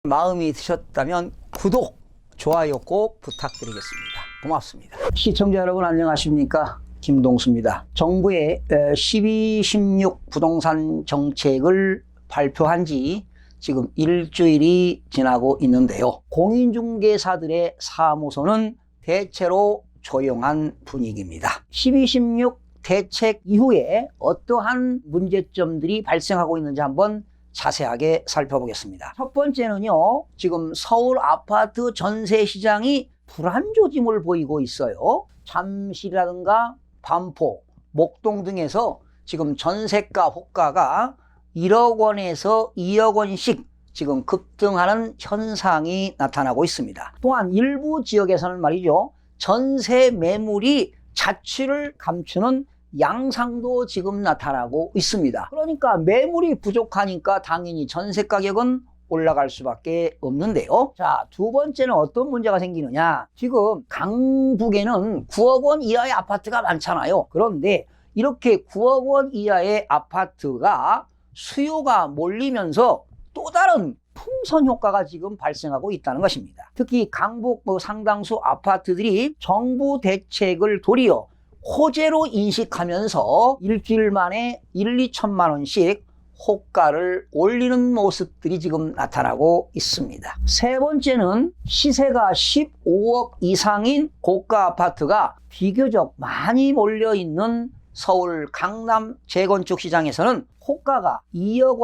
마음이 드셨다면 구독, 좋아요 꼭 부탁드리겠습니다. 고맙습니다. 시청자 여러분 안녕하십니까? 김동수입니다. 정부의 12.16 부동산 정책을 발표한 지 지금 일주일이 지나고 있는데요. 공인중개사들의 사무소는 대체로 조용한 분위기입니다. 12.16 대책 이후에 어떠한 문제점들이 발생하고 있는지 한번 자세하게 살펴보겠습니다. 첫 번째는요, 지금 서울 아파트 전세 시장이 불안조짐을 보이고 있어요. 잠실이라든가 반포, 목동 등에서 지금 전세가 호가가 1억 원에서 2억 원씩 지금 급등하는 현상이 나타나고 있습니다. 또한 일부 지역에서는 말이죠, 전세 매물이 자취를 감추는 양상도 지금 나타나고 있습니다. 그러니까 매물이 부족하니까 당연히 전세 가격은 올라갈 수밖에 없는데요. 자, 두 번째는 어떤 문제가 생기느냐. 지금 강북에는 9억 원 이하의 아파트가 많잖아요. 그런데 이렇게 9억 원 이하의 아파트가 수요가 몰리면서 또 다른 풍선 효과가 지금 발생하고 있다는 것입니다. 특히 강북 상당수 아파트들이 정부 대책을 도리어 호재로 인식하면서 일주일 만에 1, 2천만 원씩 호가를 올리는 모습들이 지금 나타나고 있습니다. 세 번째는 시세가 15억 이상인 고가 아파트가 비교적 많이 몰려있는 서울 강남 재건축 시장에서는 호가가 2억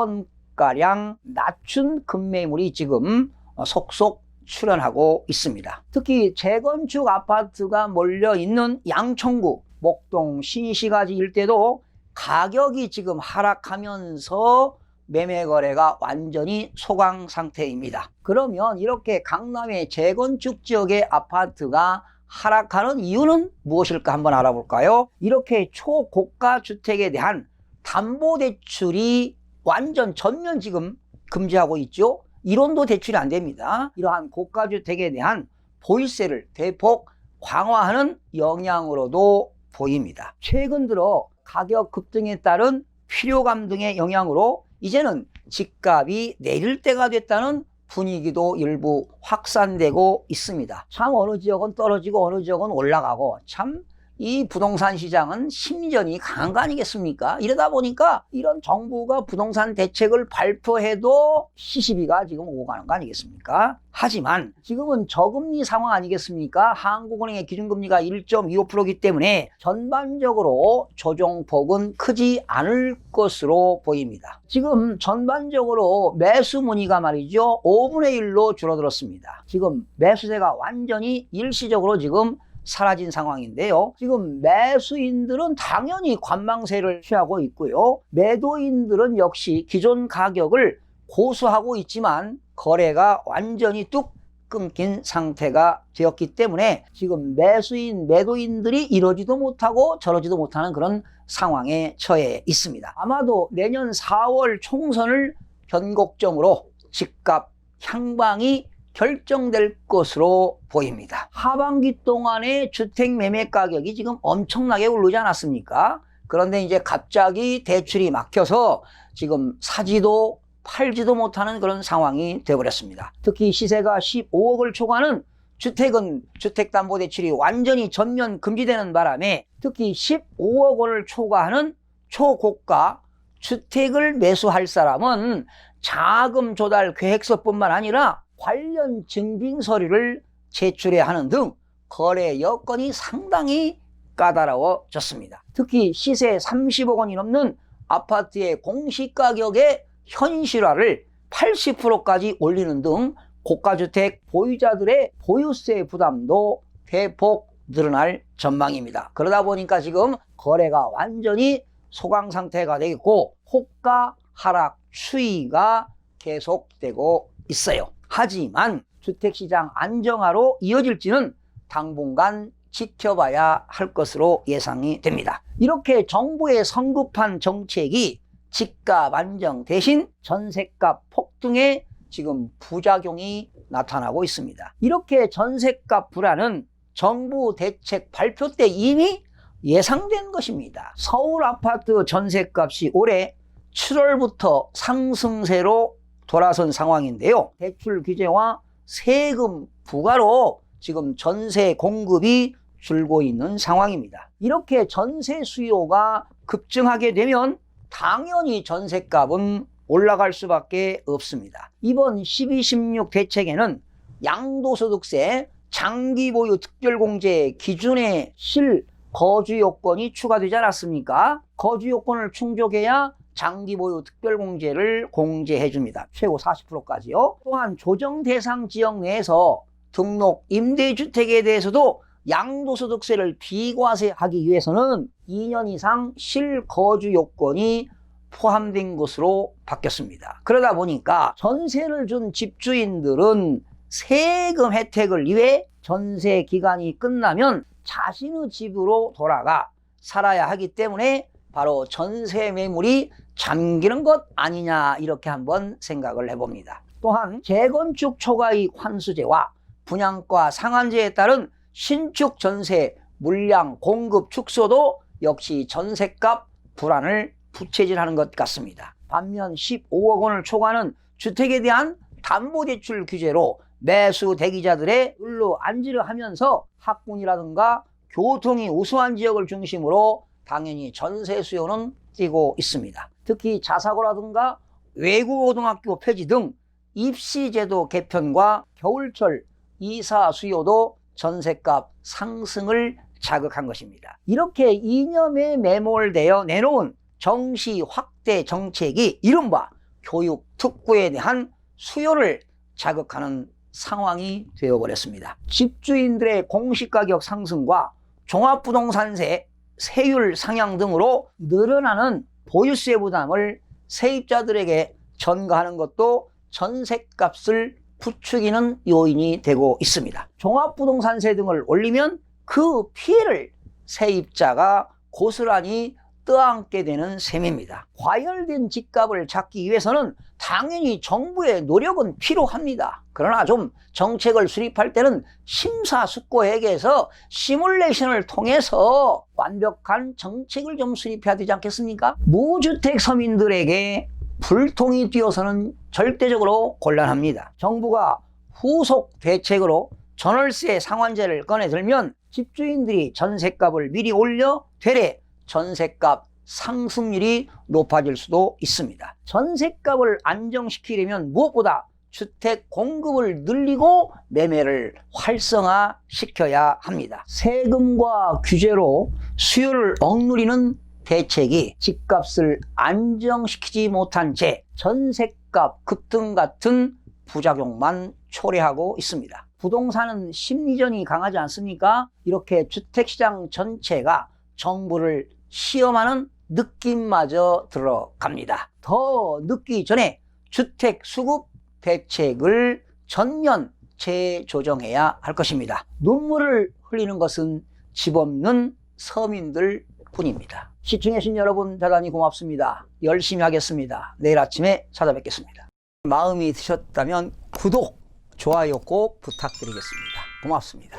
원가량 낮춘 급매물이 지금 속속 출현하고 있습니다. 특히 재건축 아파트가 몰려있는 양천구, 목동, 신시가지 일대도 가격이 지금 하락하면서 매매 거래가 완전히 소강 상태입니다. 그러면 이렇게 강남의 재건축 지역의 아파트가 하락하는 이유는 무엇일까 한번 알아볼까요? 이렇게 초고가 주택에 대한 담보대출이 완전 전면 지금 금지하고 있죠. 1원도 대출이 안 됩니다. 이러한 고가주택에 대한 보유세를 대폭 강화하는 영향으로도 보입니다. 최근 들어 가격 급등에 따른 필요감 등의 영향으로 이제는 집값이 내릴 때가 됐다는 분위기도 일부 확산되고 있습니다. 참 어느 지역은 떨어지고 어느 지역은 올라가고 참 이 부동산 시장은 심리전이 강한 거 아니겠습니까? 이러다 보니까 이런 정부가 부동산 대책을 발표해도 시시비가 지금 오고 가는 거 아니겠습니까? 하지만 지금은 저금리 상황 아니겠습니까? 한국은행의 기준금리가 1.25%이기 때문에 전반적으로 조정폭은 크지 않을 것으로 보입니다. 지금 전반적으로 매수 문의가 말이죠, 5분의 1로 줄어들었습니다. 지금 매수세가 완전히 일시적으로 지금 사라진 상황인데요. 지금 매수인들은 당연히 관망세를 취하고 있고요. 매도인들은 역시 기존 가격을 고수하고 있지만 거래가 완전히 뚝 끊긴 상태가 되었기 때문에 지금 매수인, 매도인들이 이러지도 못하고 저러지도 못하는 그런 상황에 처해 있습니다. 아마도 내년 4월 총선을 변곡점으로 집값 향방이 결정될 것으로 보입니다. 하반기 동안에 주택 매매 가격이 지금 엄청나게 오르지 않았습니까? 그런데 이제 갑자기 대출이 막혀서 지금 사지도 팔지도 못하는 그런 상황이 되어버렸습니다. 특히 시세가 15억을 초과하는 주택은 주택담보대출이 완전히 전면 금지되는 바람에 특히 15억 원을 초과하는 초고가 주택을 매수할 사람은 자금 조달 계획서뿐만 아니라 관련 증빙 서류를 제출해야 하는 등 거래 여건이 상당히 까다로워졌습니다. 특히 시세 30억 원이 넘는 아파트의 공시가격의 현실화를 80%까지 올리는 등 고가주택 보유자들의 보유세 부담도 대폭 늘어날 전망입니다. 그러다 보니까 지금 거래가 완전히 소강 상태가 되겠고 호가 하락 추이가 계속되고 있어요. 하지만 주택시장 안정화로 이어질지는 당분간 지켜봐야 할 것으로 예상이 됩니다. 이렇게 정부의 성급한 정책이 집값 안정 대신 전셋값 폭등에 지금 부작용이 나타나고 있습니다. 이렇게 전셋값 불안은 정부 대책 발표 때 이미 예상된 것입니다. 서울 아파트 전셋값이 올해 7월부터 상승세로 돌아선 상황인데요. 대출 규제와 세금 부과로 지금 전세 공급이 줄고 있는 상황입니다. 이렇게 전세 수요가 급증하게 되면 당연히 전세값은 올라갈 수밖에 없습니다. 이번 12.16 대책에는 양도소득세 장기 보유 특별공제 기준에 실거주 요건이 추가되지 않았습니까? 거주 요건을 충족해야 장기 보유 특별공제를 공제해 줍니다. 최고 40%까지요. 또한 조정 대상 지역 내에서 등록 임대주택에 대해서도 양도소득세를 비과세하기 위해서는 2년 이상 실거주 요건이 포함된 것으로 바뀌었습니다. 그러다 보니까 전세를 준 집주인들은 세금 혜택을 위해 전세 기간이 끝나면 자신의 집으로 돌아가 살아야 하기 때문에 바로 전세 매물이 잠기는 것 아니냐, 이렇게 한번 생각을 해봅니다. 또한 재건축 초과이익 환수제와 분양가 상한제에 따른 신축 전세 물량 공급 축소도 역시 전세값 불안을 부채질하는 것 같습니다. 반면 15억 원을 초과하는 주택에 대한 담보대출 규제로 매수 대기자들의 을로 안지를 하면서 학군이라든가 교통이 우수한 지역을 중심으로 당연히 전세 수요는 뛰고 있습니다. 특히 자사고라든가 외국고등학교 폐지 등 입시제도 개편과 겨울철 이사 수요도 전세값 상승을 자극한 것입니다. 이렇게 이념에 매몰되어 내놓은 정시 확대 정책이 이른바 교육 특구에 대한 수요를 자극하는 상황이 되어버렸습니다. 집주인들의 공시가격 상승과 종합부동산세 세율 상향 등으로 늘어나는 보유세 부담을 세입자들에게 전가하는 것도 전세값을 부추기는 요인이 되고 있습니다. 종합부동산세 등을 올리면 그 피해를 세입자가 고스란히 떠안게 되는 셈입니다. 과열된 집값을 잡기 위해서는 당연히 정부의 노력은 필요합니다. 그러나 좀 정책을 수립할 때는 심사숙고회계에서 시뮬레이션을 통해서 완벽한 정책을 좀 수립해야 되지 않겠습니까? 무주택 서민들에게 불통이 뛰어서는 절대적으로 곤란합니다. 정부가 후속 대책으로 전월세 상환제를 꺼내들면 집주인들이 전세값을 미리 올려 되레 전세값 상승률이 높아질 수도 있습니다. 전세값을 안정시키려면 무엇보다 주택 공급을 늘리고 매매를 활성화시켜야 합니다. 세금과 규제로 수요를 억누리는 대책이 집값을 안정시키지 못한 채 전세값 급등 같은 부작용만 초래하고 있습니다. 부동산은 심리전이 강하지 않습니까? 이렇게 주택시장 전체가 정부를 시험하는 느낌마저 들어갑니다. 더 늦기 전에 주택 수급 대책을 전면 재조정해야 할 것입니다. 눈물을 흘리는 것은 집 없는 서민들 뿐입니다. 시청해주신 여러분 대단히 고맙습니다. 열심히 하겠습니다. 내일 아침에 찾아뵙겠습니다. 마음이 드셨다면 구독, 좋아요 꼭 부탁드리겠습니다. 고맙습니다.